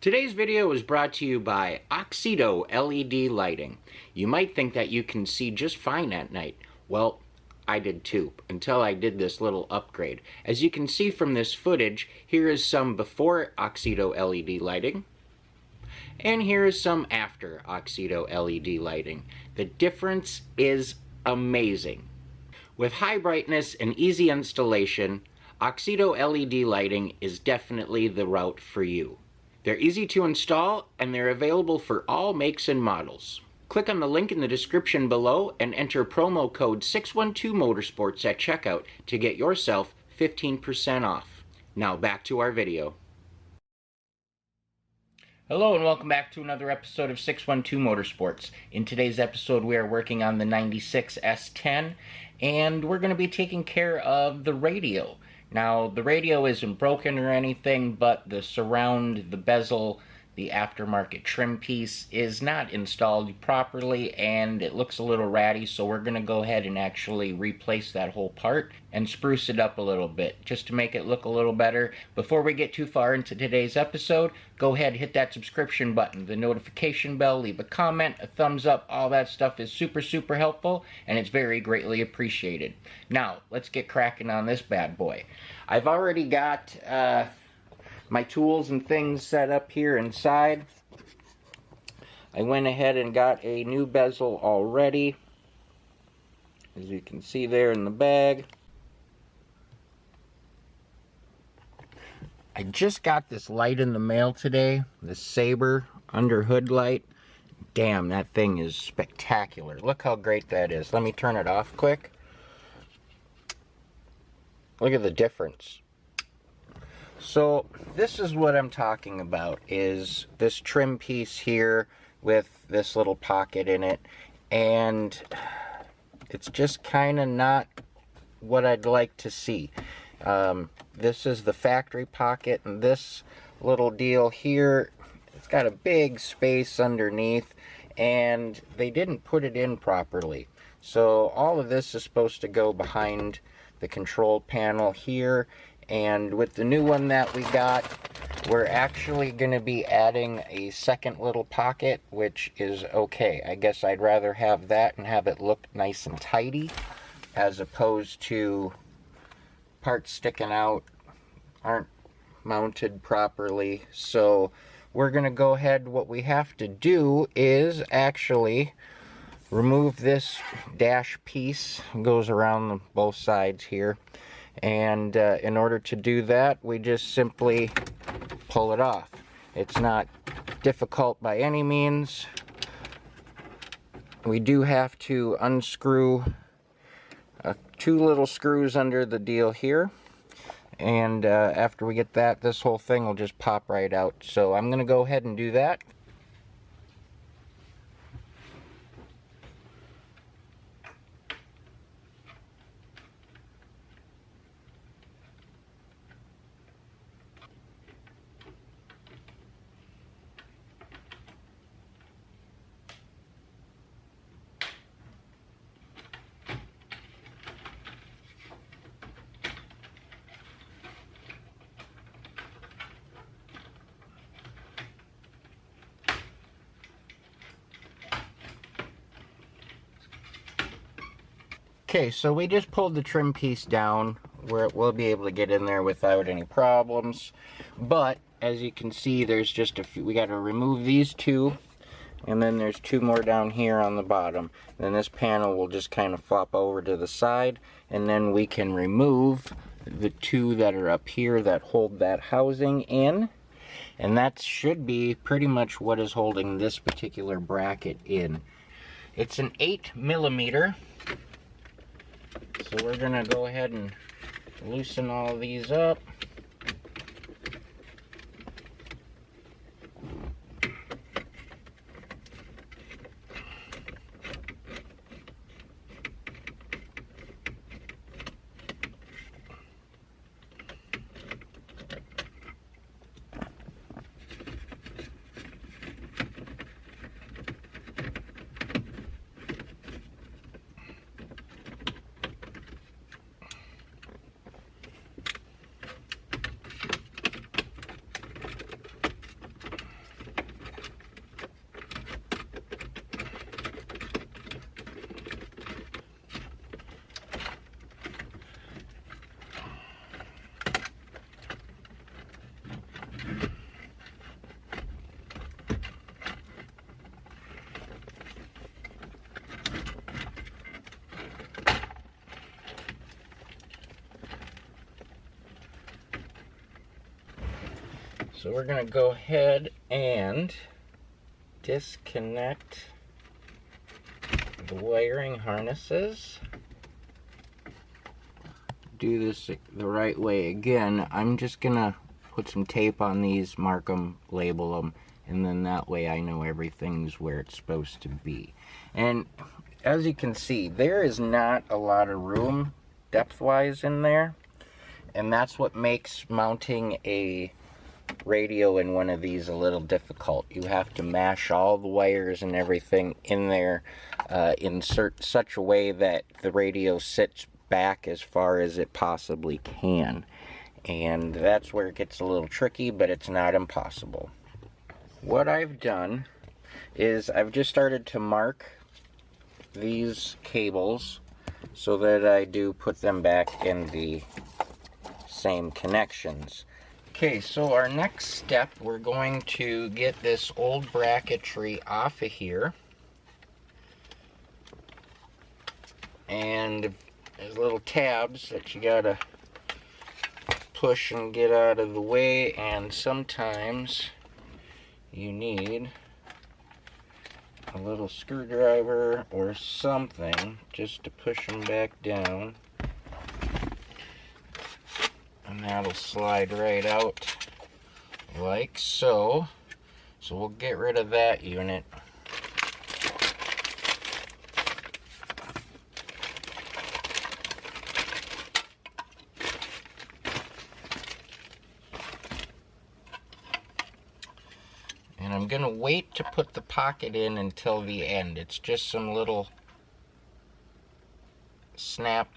Today's video is brought to you by Oxedo LED lighting. You might think that you can see just fine at night. Well, I did too, until I did this little upgrade. As you can see from this footage, here is some before Oxedo LED lighting, and here is some after Oxedo LED lighting. The difference is amazing. With high brightness and easy installation, Oxedo LED lighting is definitely the route for you. They're easy to install, and they're available for all makes and models. Click on the link in the description below and enter promo code 612motorsports at checkout to get yourself 15% off. Now back to our video. Hello and welcome back to another episode of 612 Motorsports. In today's episode we are working on the 96 S-10, and we're going to be taking care of the radio. Now, the radio isn't broken or anything, but the surround, the bezel, the aftermarket trim piece is not installed properly, and it looks a little ratty, so we're going to go ahead and actually replace that whole part and spruce it up a little bit, just to make it look a little better. Before we get too far into today's episode, go ahead and hit that subscription button, the notification bell, leave a comment, a thumbs up. All that stuff is super helpful, and it's very greatly appreciated. Now, let's get cracking on this bad boy. I've already got my tools and things set up here inside. I went ahead and got a new bezel already, as you can see there in the bag. I just got this light in the mail today, the Sabre under hood light. Damn, that thing is spectacular. Look how great that is. Let me turn it off quick. Look at the difference. So this is what I'm talking about, is this trim piece here with this little pocket in it, and it's just kind of not what I'd like to see. This is the factory pocket, and this little deal here, it's got a big space underneath, and they didn't put it in properly. So all of this is supposed to go behind the control panel here. And with the new one that we got, we're actually going to be adding a second little pocket, which is okay. I guess I'd rather have that and have it look nice and tidy, as opposed to parts sticking out aren't mounted properly. So we're going to go ahead, what we have to do is actually remove this dash piece. It goes around both sides here. And in order to do that, we just simply pull it off. It's not difficult by any means. We do have to unscrew two little screws under the deal here. And after we get that, this whole thing will just pop right out. So I'm going to go ahead and do that. Okay, so we just pulled the trim piece down where it will be able to get in there without any problems. But as you can see, there's just a few. We got to remove these two, and then there's two more down here on the bottom. Then this panel will just kind of flop over to the side, and then we can remove the two that are up here that hold that housing in. And that should be pretty much what is holding this particular bracket in. It's an 8mm. So we're going to go ahead and loosen all of these up. So we're going to go ahead and disconnect the wiring harnesses. Do this the right way again. I'm just going to put some tape on these, mark them, label them, and then that way I know everything's where it's supposed to be. And as you can see, there is not a lot of room depth-wise in there, and that's what makes mounting a radio in one of these a little difficult. You have to mash all the wires and everything in there in such a way that the radio sits back as far as it possibly can. And that's where it gets a little tricky, but it's not impossible. What I've done is I've just started to mark these cables so that I do put them back in the same connections. Okay, so our next step, we're going to get this old bracketry off of here. And there's little tabs that you gotta push and get out of the way, and sometimes you need a little screwdriver or something just to push them back down. And that'll slide right out like so. So we'll get rid of that unit. And I'm going to wait to put the pocket in until the end. It's just some little snap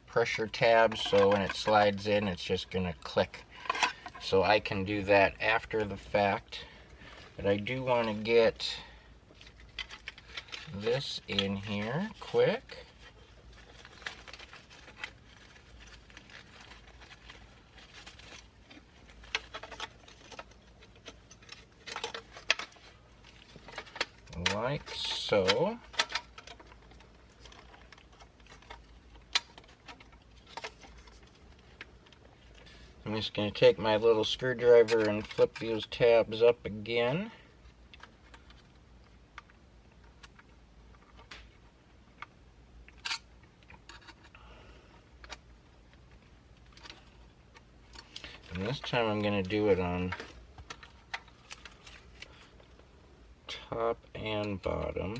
pressure tabs, so when it slides in, it's just going to click. So I can do that after the fact. But I do want to get this in here quick. Like so. I'm just going to take my little screwdriver and flip those tabs up again. And this time I'm going to do it on top and bottom.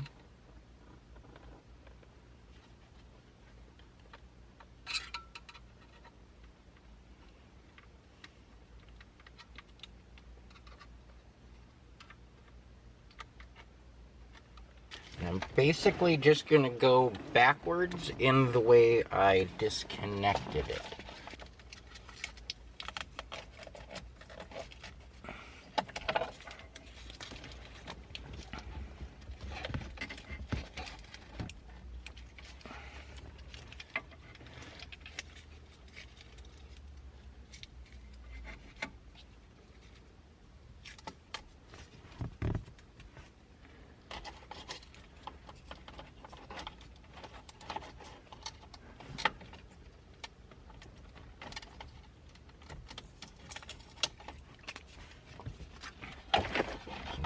And I'm basically just going to go backwards in the way I disconnected it.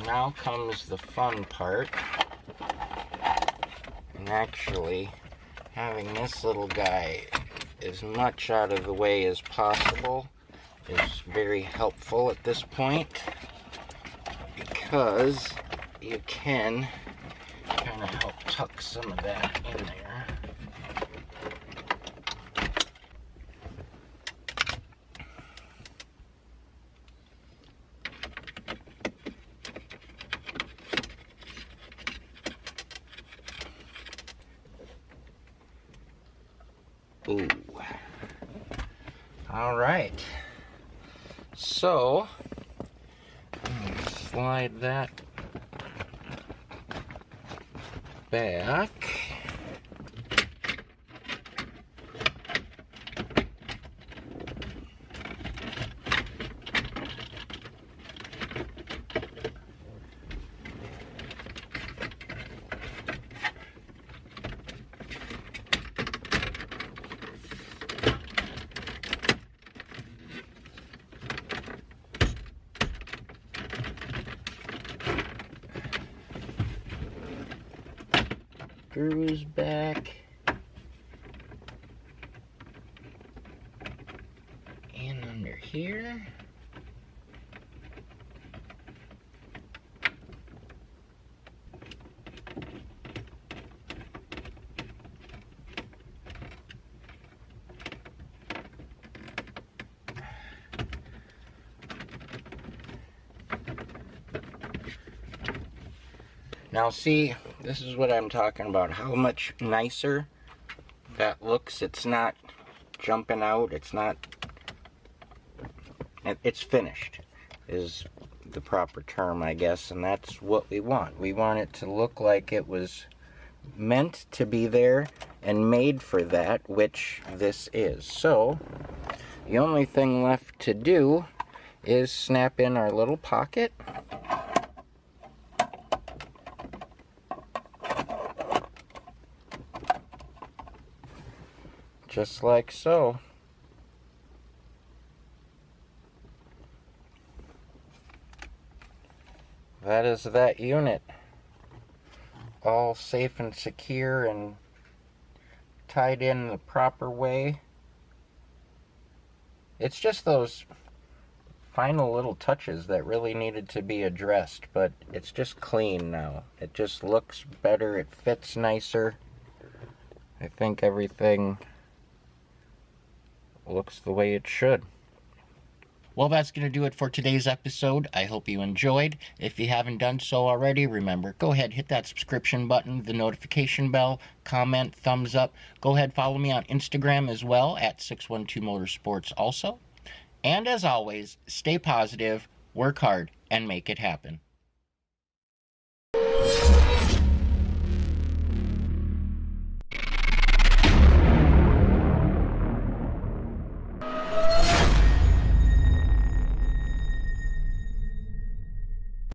Now comes the fun part, and actually having this little guy as much out of the way as possible is very helpful at this point, because you can kind of help tuck some of that in there. Ooh. All right. So, I'm going to slide that back. screws back. And under here. Now see, this is what I'm talking about, how much nicer that looks. It's not jumping out, it's finished, is the proper term, I guess, and that's what we want. We want it to look like it was meant to be there and made for that, which this is. So, the only thing left to do is snap in our little pocket. Just like so. That is that unit. All safe and secure and tied in the proper way. It's just those final little touches that really needed to be addressed, but it's just clean now. It just looks better, it fits nicer. I think everything looks the way it should. Well, that's going to do it for today's episode. I hope you enjoyed. If you haven't done so already, remember, go ahead, hit that subscription button, the notification bell, comment, thumbs up. Go ahead, follow me on Instagram as well, at 612 Motorsports also. And as always, stay positive, work hard, and make it happen.